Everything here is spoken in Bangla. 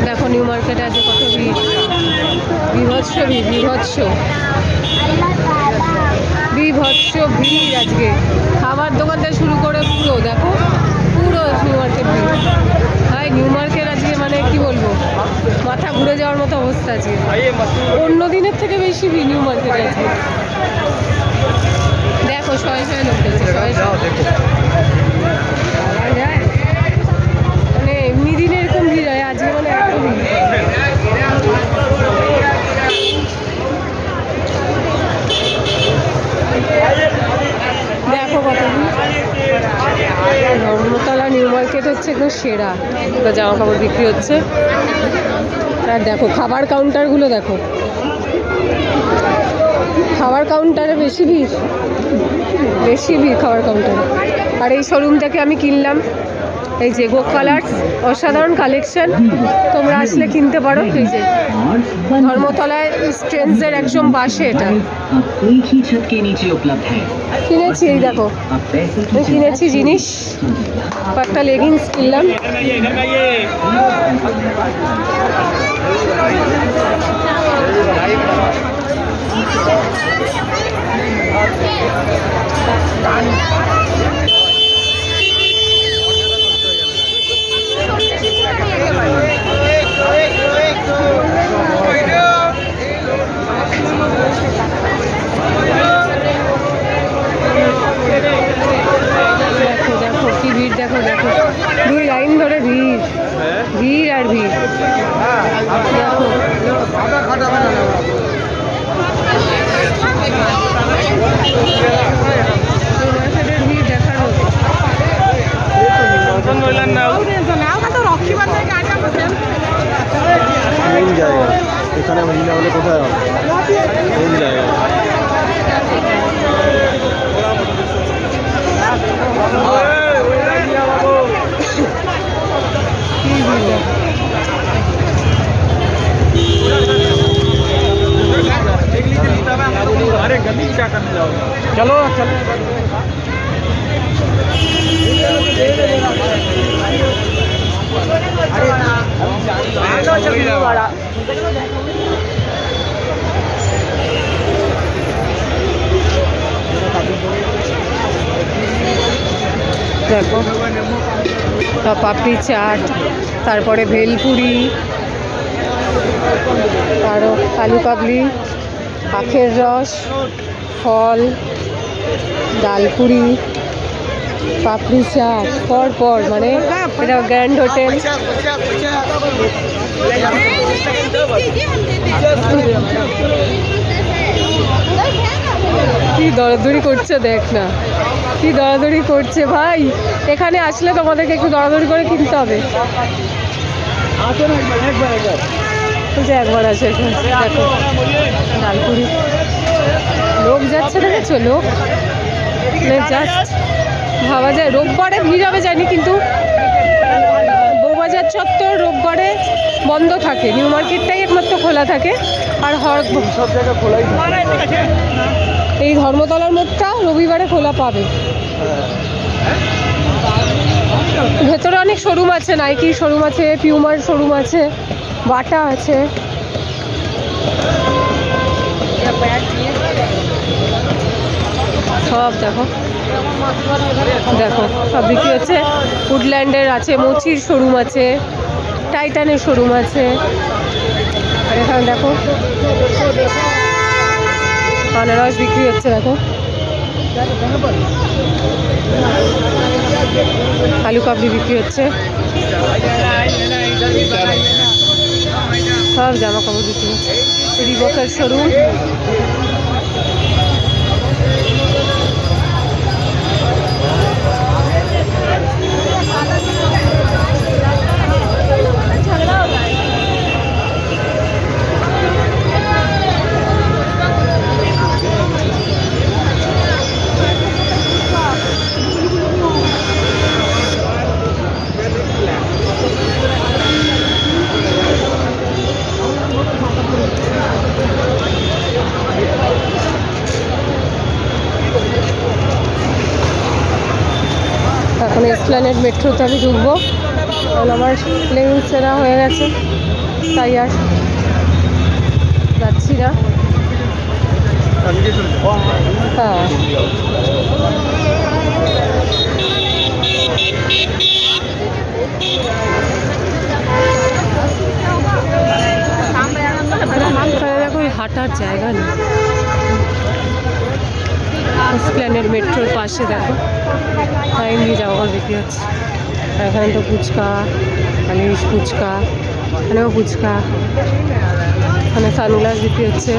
দেখো নিউ মার্কেটে আজকে কত ভিড়, বিভৎস ভিড়, বিভৎস ভিড় আজকে। খাবার দোকান থেকে শুরু করে পুরো দেখো, পুরো নিউ মার্কেট ভিড়। ভাই নিউ মার্কেট আজকে মানে কি বলবো, মাথা ঘুরে যাওয়ার মতো অবস্থা আজকে। অন্য দিনের থেকে বেশি ভিড় নিউ মার্কেটে আজকে। দেখো শয়ে শয়ে লোক দেখছে, মানে এমনি দিনে এরকম ভিড় হয়, আজকে মানে এত ভিড়। দেখো কত ধর্মতলা নিউ মার্কেট হচ্ছে একদম সেরা, জামা কাপড় বিক্রি হচ্ছে। আর দেখো খাবার কাউন্টারগুলো দেখো, খাবার কাউন্টারে বেশি ভিড় খাবার কাউন্টারে। আর এই শোরুম থেকে আমি কিনলাম এই যে গো কালার্স, অসাধারণ কালেকশন, তোমরা আসলে কিনতে পারো। এই যে ধর্মতলায় স্ট্রেন্ডসের একদম পাশে এটা কিনেছি। এই দেখো কিনেছি জিনিস, একটা লেগিংস কিনলাম। দেখো কি ভিড়, দেখো দেখো দুই লাইন ধরে ভিড় আর ভিড়। দেখো ভিড় দেখার মতো। এখানে কোথায় হবে জায়গা? अरे गली क्या करने जाओगे? चलो चलो দেখো পাপড়ি চাট, তারপরে ভেলপুরি, আরও আলু কাবলি, আখের রস, ফল, ডালপুরি, পাপড়ি চাট, পর মানে এটা গ্র্যান্ড হোটেল। কি দরাদরি করছে দেখ না, কি দরাদরি করছে ভাই। এখানে আসলে তোমাদেরকে একটু দরাদরি করে কিনতে হবে। একবার আছে এখানে দেখো ডালপুরি, লোক যাচ্ছে, দেখেছো লোক, জাস্ট ভাবা যায় রোববারে ভিড় হবে জানি, কিন্তু বউবাজার চত্বর রোববারে বন্ধ থাকে, নিউ মার্কেটটাই একমাত্র খোলা থাকে। আর সব জায়গা খোলাই থাকে। এই ধর্মতলার মোড়টা রবিবারে খোলা পাবে। ভেতরে অনেক শোরুম আছে, নাইকির শোরুম আছে, পিউমার শোরুম আছে, বাটা আছে। সব দেখো দেখো সব বিক্রি হচ্ছে। উডল্যান্ডের আছে, মোচির শোরুম আছে, টাইটানের শোরুম আছে। আর এখানে দেখো আনারস বিক্রি হচ্ছে, দেখো আলু কাবলি বিক্রি হচ্ছে, সব জামা কাপড় বিক্রি হচ্ছে। রিবকের শোরুম, মানে এসপ্ল্যানেড মেট্রোতে আমি ঢুকবো, কারণ আমার প্লেন সেরা হয়ে গেছে, তাই আর যাচ্ছি না। হ্যাঁ দেখো হাঁটার জায়গা নেই, এসপ্ল্যানেড মেট্রোর পাশে দেখো তাই নিয়ে যাওয়া বিক্রি হচ্ছে। আর এখানে তো ফুচকা, আলিশ ফুচকা, এখানেও ফুচকা, এখানে সানগ্লাস বিক্রি হচ্ছে।